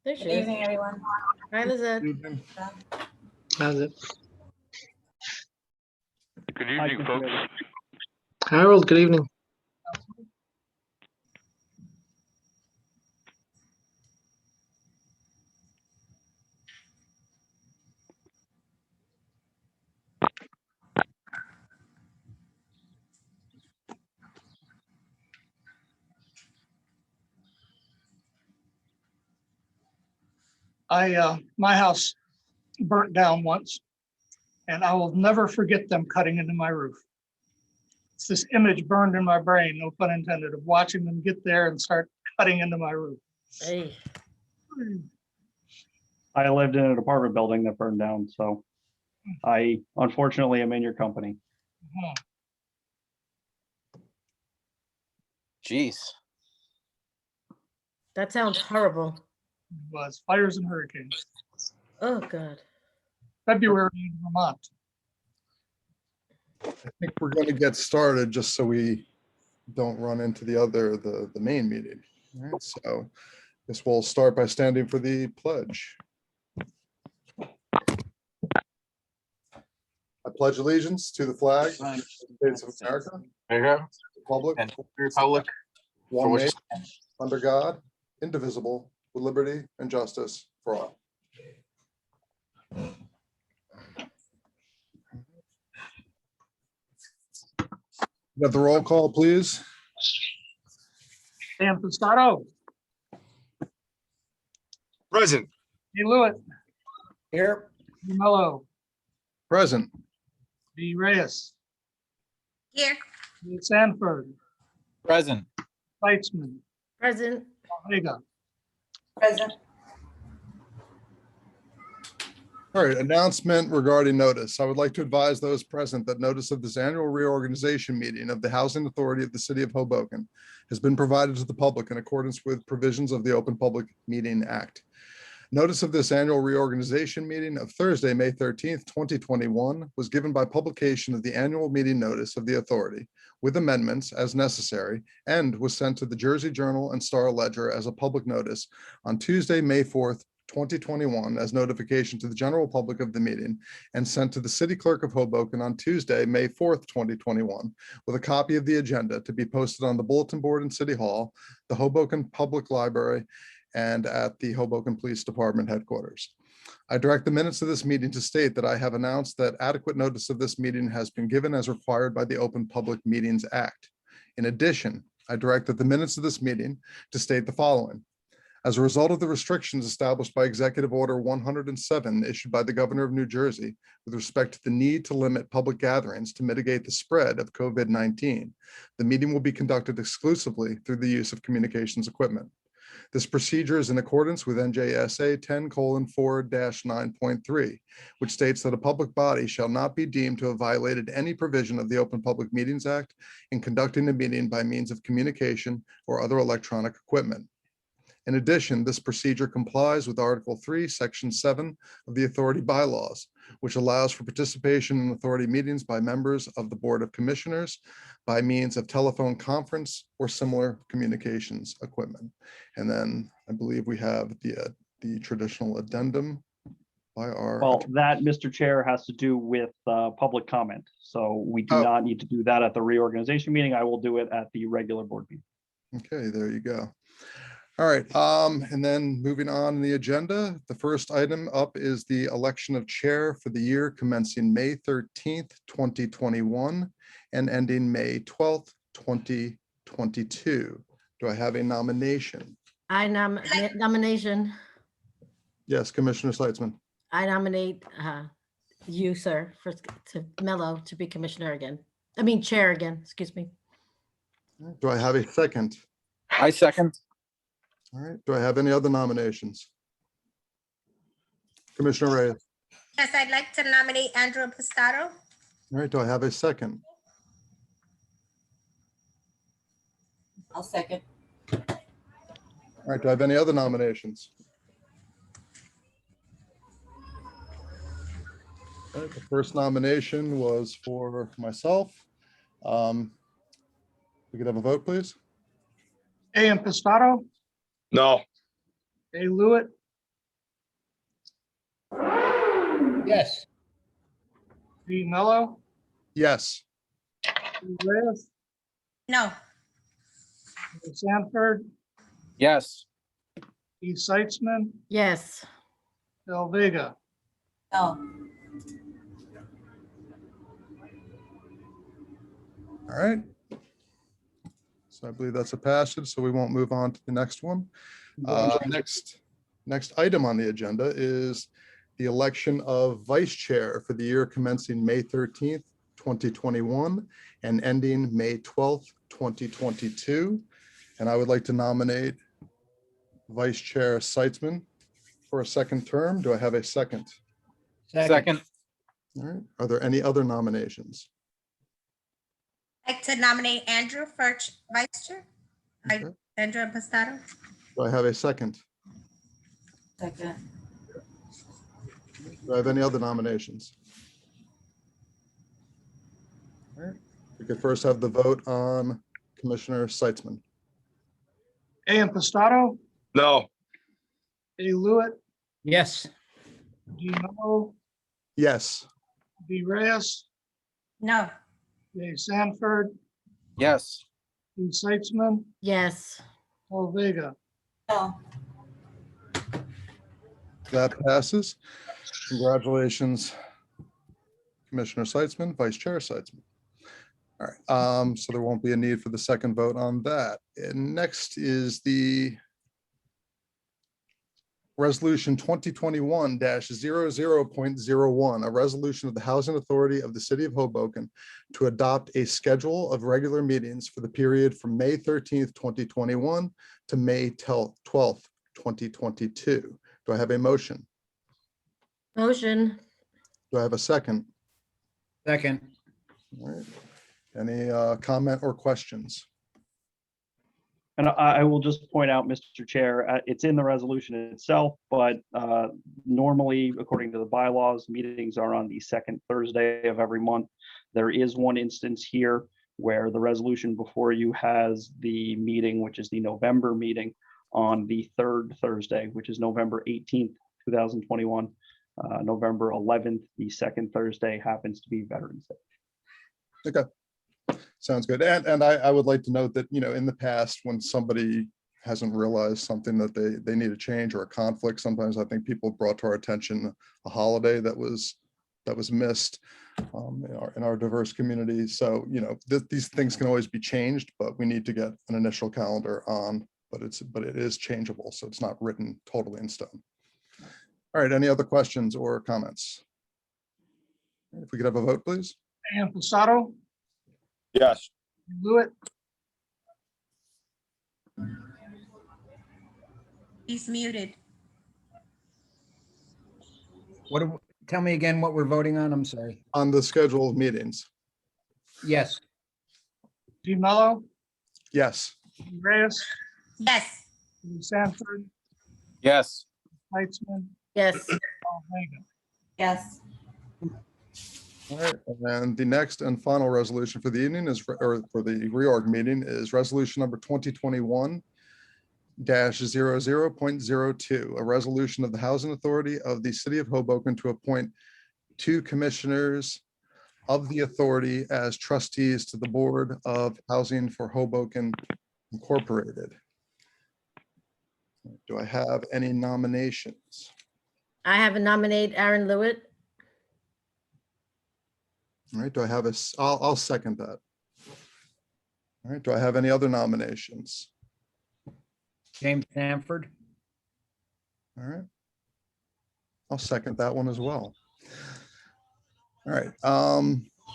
There she Good is. evening, everyone. Hi, Lizette. How's it? Good evening, folks. Harold, good evening. My house burnt down once, and I will never forget them cutting into my roof. It's this image burned in my brain, no pun intended, of watching them get there and start cutting into my roof. Hey, I lived in an apartment building that burned down, so I unfortunately am in your company. Mhm. Jeez. that sounds horrible. It was fires and hurricanes. Oh, God. February in Vermont. I think we're going to get started just so we don't run into the main meeting. All right, so this will start by standing for the pledge. I pledge allegiance to the flag of the United States of America, There you go. Republic, And Republic, one for which nation, under God, indivisible, with liberty and justice for all. You have the roll call, please. Dan Pistato, Present. B. Lewitt, here. B. Mello, Present. B. Reyes, Here. B. Sanford, Present. Weitzman, Present. Vega. Present. All right, announcement regarding notice. I would like to advise those present that notice of this annual reorganization meeting of the Housing Authority of the City of Hoboken has been provided to the public in accordance with provisions of the Open Public Meeting Act. Notice of this annual reorganization meeting of Thursday, May 13th, 2021 was given by publication of the annual meeting notice of the authority with amendments as necessary and was sent to the Jersey Journal and Star Ledger as a public notice on Tuesday, May 4th, 2021 as notification to the general public of the meeting and sent to the city clerk of Hoboken on Tuesday, May 4th, 2021 with a copy of the agenda to be posted on the bulletin board in City Hall, the Hoboken Public Library, and at the Hoboken Police Department headquarters. I direct the minutes of this meeting to state that I have announced that adequate notice of this meeting has been given as required by the Open Public Meetings Act. In addition, I direct that the minutes of this meeting to state the following. As a result of the restrictions established by Executive Order 107 issued by the Governor of New Jersey with respect to the need to limit public gatherings to mitigate the spread of COVID-19, the meeting will be conducted exclusively through the use of communications equipment. This procedure is in accordance with NJSA 10:4-9.3, which states that a public body shall not be deemed to have violated any provision of the Open Public Meetings Act in conducting a meeting by means of communication or other electronic equipment. In addition, this procedure complies with Article 3, Section 7 of the Authority bylaws, which allows for participation in authority meetings by members of the Board of Commissioners by means of telephone conference or similar communications equipment. And then I believe we have the traditional addendum by our. Well, that, Mr. Chair, has to do with public comment. So we do Oh. not need to do that at the reorganization meeting. I will do it at the regular board meeting. Okay, there you go. All right, and then moving on in the agenda, the first item up is the election of chair for the year commencing May 13th, 2021 and ending May 12th, 2022. Do I have a nomination? I nomination. Yes, Commissioner Seitzman. I nominate you, sir, to Mello to be commissioner again. I mean, chair again, excuse me. Do I have a second? I second. All right, do I have any other nominations? Commissioner Reyes. Yes, I'd like to nominate Andrew Pistato. All right, do I have a second? I'll second. All right, do I have any other nominations? All right, the first nomination was for myself. We could have a vote, please. A. Pistato, No. A. Lewitt, Yes. D Mello, Yes. D Reyes, No. D Sanford, Yes. D Seitzman, yes, Del Vega. No. All right. So I believe that's a passage, so we won't move on to the next one. Next item on the agenda is the election of vice chair for the year commencing May 13th, 2021 and ending May 12th, 2022. And I would like to nominate Vice Chair Seitzman for a second term. Do I have a second? Second. All right. Are there any other nominations? I'd like to nominate Andrew for vice chair. Okay. Andrew Impastato. Do I have a second? Second. Do I have any other nominations? All right. We could first have the vote on Commissioner Seitzman. A Impastato, No. A Lewitt, Yes. D Mello, Yes. D Reyes, No. D Sanford, Yes. D Seitzman, yes, Del Vega. No. That passes. Congratulations, Commissioner Seitzman, Vice Chair Seitzman. All right, so there won't be a need for the second vote on that. And next is the Resolution 2021-00.01, a resolution of the Housing Authority of the City of Hoboken to adopt a schedule of regular meetings for the period from May 13th, 2021 to May 12th, 2022. Do I have a motion? motion, Do I have a second? Second. All right. Any comment or questions? And I will just point out, Mr. Chair, it's in the resolution itself, but normally, according to the bylaws, meetings are on the second Thursday of every month. There is one instance here where the resolution before you has the meeting, which is the November meeting, on the third Thursday, which is November 18th, 2021. November 11th, the second Thursday, happens to be Veterans Day. Okay. Sounds good. And I would like to note that, you know, in the past, when somebody hasn't realized something that they need to change or a conflict, sometimes I think people brought to our attention a holiday that was missed in our diverse community. So, you know, these things can always be changed, but we need to get an initial calendar on, but it is changeable. So it's not written totally in stone. All right. Any other questions or comments? If we could have a vote, please. A Impastato, Yes. Lewitt, He's muted. Tell me again what we're voting on. I'm sorry. On the schedule of meetings. Yes. D Mello, Yes. D Reyes, Yes. D Sanford, Yes. Seitzman, yes, Del Vega. Yes. All right, and the next and final resolution for the evening is, or for the reorg meeting, is resolution number 2021-00.02, a resolution of the Housing Authority of the City of Hoboken to appoint 2 commissioners of the authority as trustees to the Board of Housing for Hoboken Incorporated. Do I have any nominations? I have a nominate Aaron Lewitt. All right, do I have I'll second that. All right, do I have any other nominations? James Sanford. All right. I'll second that one as well. All right,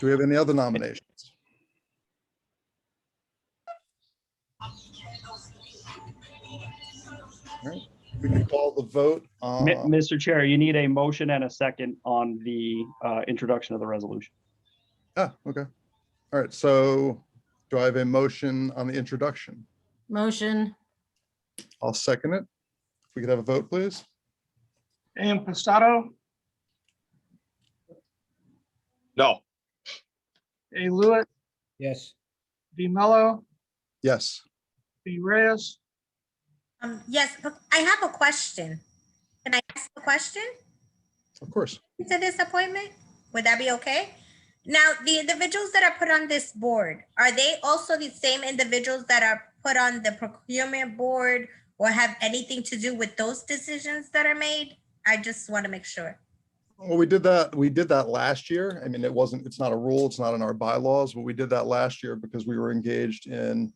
do we have any other nominations? All right, we can call the vote. Mr. Chair, you need a motion and a second on the introduction of the resolution. Okay. All right, so do I have a motion on the introduction? Motion, I'll second it. If we could have a vote, please. A Impastato, No. A Lewitt, Yes. D Mello, Yes. D Reyes, Yes, but I have a question. Can I ask a question? Of course. to this appointment? Would that be okay? Now, the individuals that are put on this board, are they also the same individuals that are put on the procurement board or have anything to do with those decisions that are made? I just want to make sure. Well, we did that last year. I mean, it's not a rule, it's not in our bylaws, but we did that last year because we were engaged in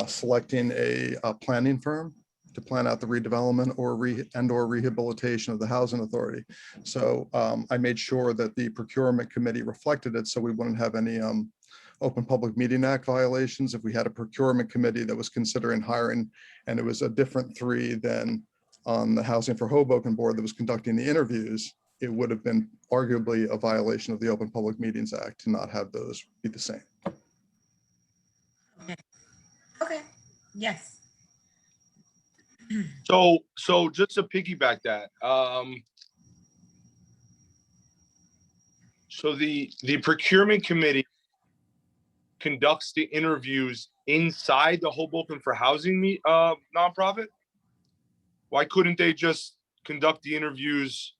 selecting a planning firm to plan out the redevelopment or rehabilitation of the housing authority. So I made sure that the procurement committee reflected it so we wouldn't have any Open Public Meeting Act violations. If we had a procurement committee that was considering hiring, and it was a different three than on the Housing for Hoboken board that was conducting the interviews, it would have been arguably a violation of the Open Public Meetings Act to not have those be the same. Okay, yes. So just to piggyback that, so the procurement committee conducts the interviews inside the Hoboken for Housing nonprofit? Why couldn't they just conduct the interviews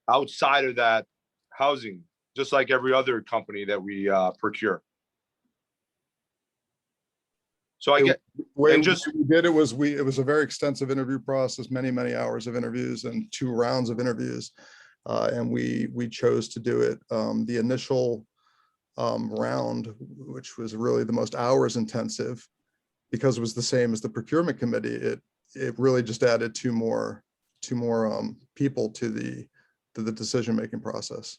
outside of that housing, just like every other company that we procure? So I get, Way and just we did it was it was a very extensive interview process, many hours of interviews and 2 rounds of interviews. And we chose to do it. The initial round, which was really the most hours intensive, because it was the same as the procurement committee, it really just added two more people to the decision-making process.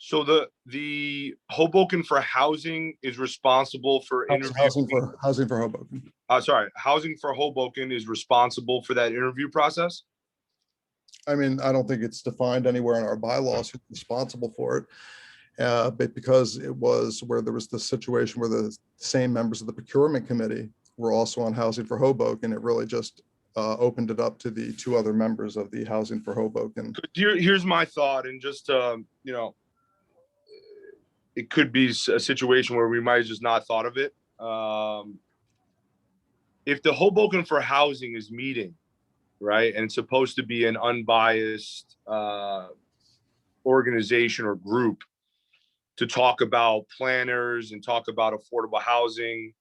so the Hoboken for Housing is responsible for interviewing. Housing for Hoboken. Sorry, Housing for Hoboken is responsible for that interview process. I mean, I don't think it's defined anywhere in our bylaws who's responsible for it. But because it was where there was the situation where the same members of the procurement committee were also on Housing for Hoboken, it really just opened it up to the 2 other members of the Housing for Hoboken. Here's my thought, and just you know, it could be a situation where we might have just not thought of it. If the Hoboken for Housing is meeting, right, and it's supposed to be an unbiased organization or group to talk about planners and talk about affordable housing,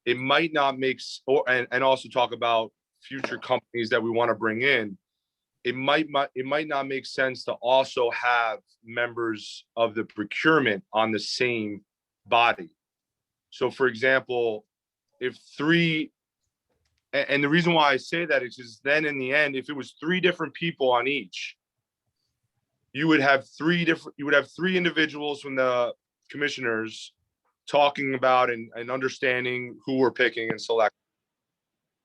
it might not make, and also talk about future companies that we want to bring in. It might not make sense to also have members of the procurement on the same body. So for example, if 3, and the reason why I say that is because then in the end, if it was 3 different people on each, you would have 3 individuals from the commissioners talking about and understanding who we're picking and selecting.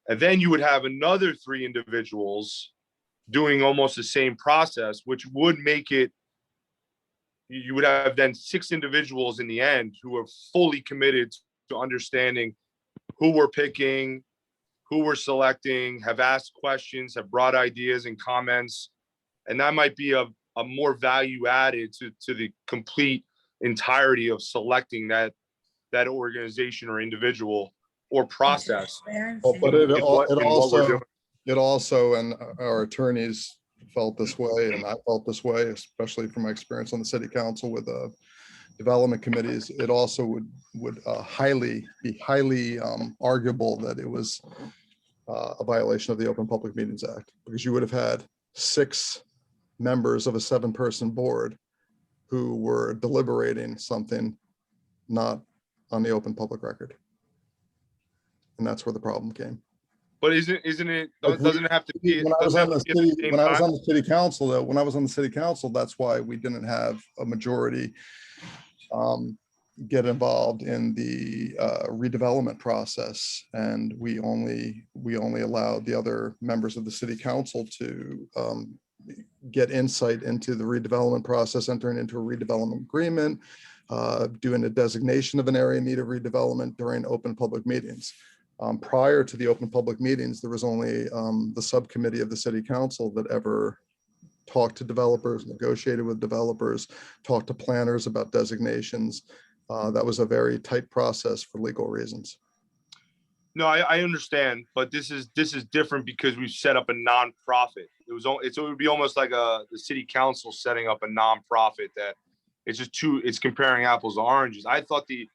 And then you would have another 3 individuals doing almost the same process, which would make it, you would have then 6 individuals in the end who are fully committed to understanding who we're picking, who we're selecting, have asked questions, have brought ideas and comments. And that might be a more value added to the complete entirety of selecting that organization or individual or process. Well, but it also, and our attorneys felt this way, and I felt this way, especially from my experience on the city council with development committees. It also would be highly arguable that it was a violation of the Open Public Meetings Act, because you would have had 6 members of a 7-person board who were deliberating something not on the open public record. And that's where the problem came. But isn't it, doesn't it have to be? When I was on the city council, though, that's why we didn't have a majority get involved in the redevelopment process, and we only allowed the other members of the city council to get insight into the redevelopment process, entering into a redevelopment agreement, doing a designation of an area in need of redevelopment during open public meetings. Prior to the open public meetings, there was only the subcommittee of the city council that ever talked to developers, negotiated with developers, talked to planners about designations. That was a very tight process for legal reasons. No, I understand, but this is different because we've set up a nonprofit. It would be almost like the city council setting up a nonprofit that it's comparing apples to oranges. I thought the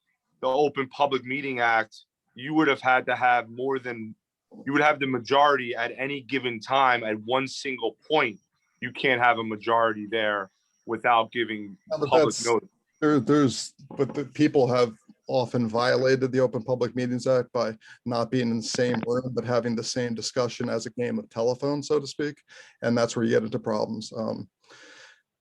Open Public Meeting Act, you would have had to have you would have the majority at any given time at one single point. You can't have a majority there without giving No, but public that's- notice. But the people have often violated the Open Public Meetings Act by not being in the same room, but having the same discussion as a game of telephone, so to speak. And that's where you get into problems.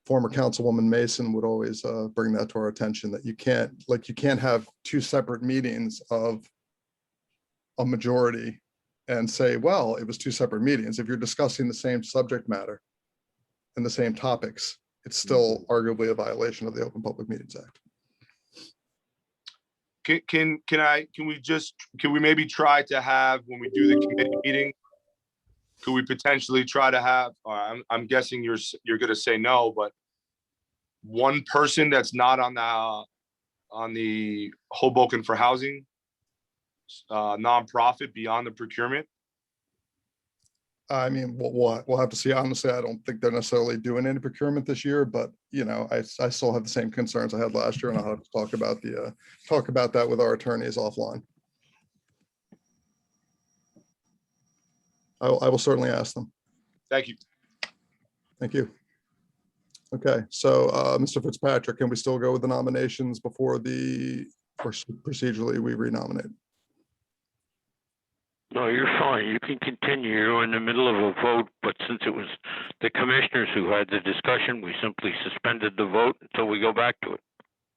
Former Councilwoman Mason would always bring that to our attention, that you can't have two separate meetings of a majority and say, well, it was two separate meetings. If you're discussing the same subject matter and the same topics, it's still arguably a violation of the Open Public Meetings Act. Can we maybe try to have, when we do the committee meeting, could we potentially try to have, I'm guessing you're gonna say no, but one person that's not on the Hoboken for Housing nonprofit beyond the procurement? I mean, we'll have to see. Honestly, I don't think they're necessarily doing any procurement this year, but I still have the same concerns I had last year, and I'll have to talk about that with our attorneys offline. I will certainly ask them. Thank you. Thank you. Okay, so Mr. Fitzpatrick, can we still go with the nominations before procedurally we renominate? No, you're fine. You can continue. You're in the middle of a vote, but since it was the commissioners who had the discussion, we simply suspended the vote until we go back to it.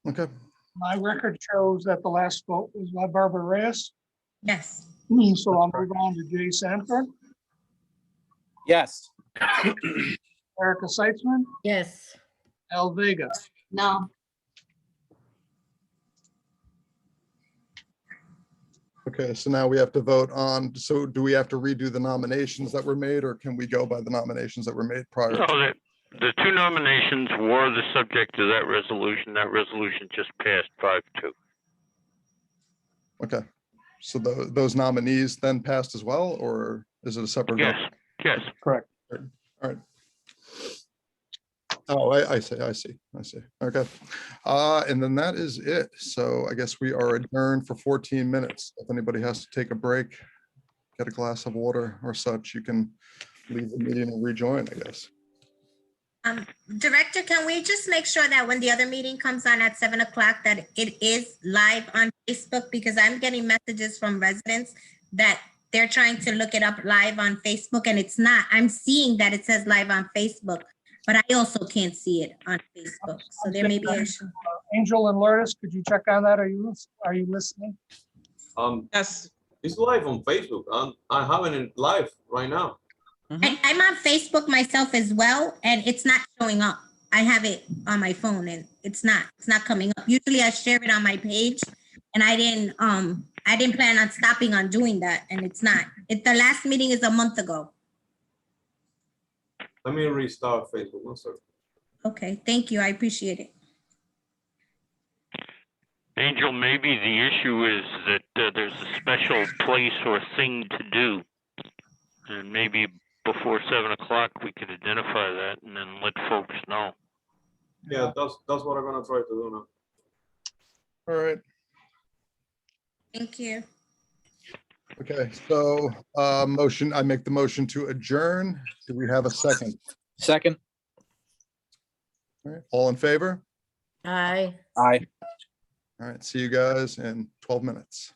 Okay, My record shows that the last vote was by Barbara Reyes. Yes. So I'll move on to Jay Sanford, Yes. Erica Seitzman, Yes. Al Vega. No. okay, so now we have to vote on, so do we have to redo the nominations that were made, or can we go by the nominations that were made prior? No, the two nominations were the subject of that resolution. That resolution just passed 5-2. Okay, so those nominees then passed as well, or is it a separate vote? Yes, yes. Correct. All right. Oh, I see. Okay. And then that is it. So I guess we are adjourned for 14 minutes. If anybody has to take a break, get a glass of water or such, you can leave the meeting and rejoin, I guess. Director, can we just make sure that when the other meeting comes on at 7 o'clock, that it is live on Facebook? Because I'm getting messages from residents that they're trying to look it up live on Facebook and it's not. I'm seeing that it says live on Facebook, but I also can't see it on Facebook. So there may be an issue. Angel and Lourdes, could you check on that? Are you listening? Yes, it's live on Facebook. I'm having it live right now. I'm on Facebook myself as well, and it's not showing up. I have it on my phone and it's not coming up. Usually I share it on my page and I didn't plan on stopping on doing that, and it's not. The last meeting is a month ago. Let me restart Facebook. One second. Okay, thank you. I appreciate it. Angel, maybe the issue is that there's a special place or thing to do. And maybe before 7 o'clock, we could identify that and then let folks know. Yeah, that's what I'm gonna try to do now. All right. Thank you. Okay, so I make the motion to adjourn. Do we have a second? Second. All right, all in favor? Aye. Aye. All right, see you guys in 12 minutes.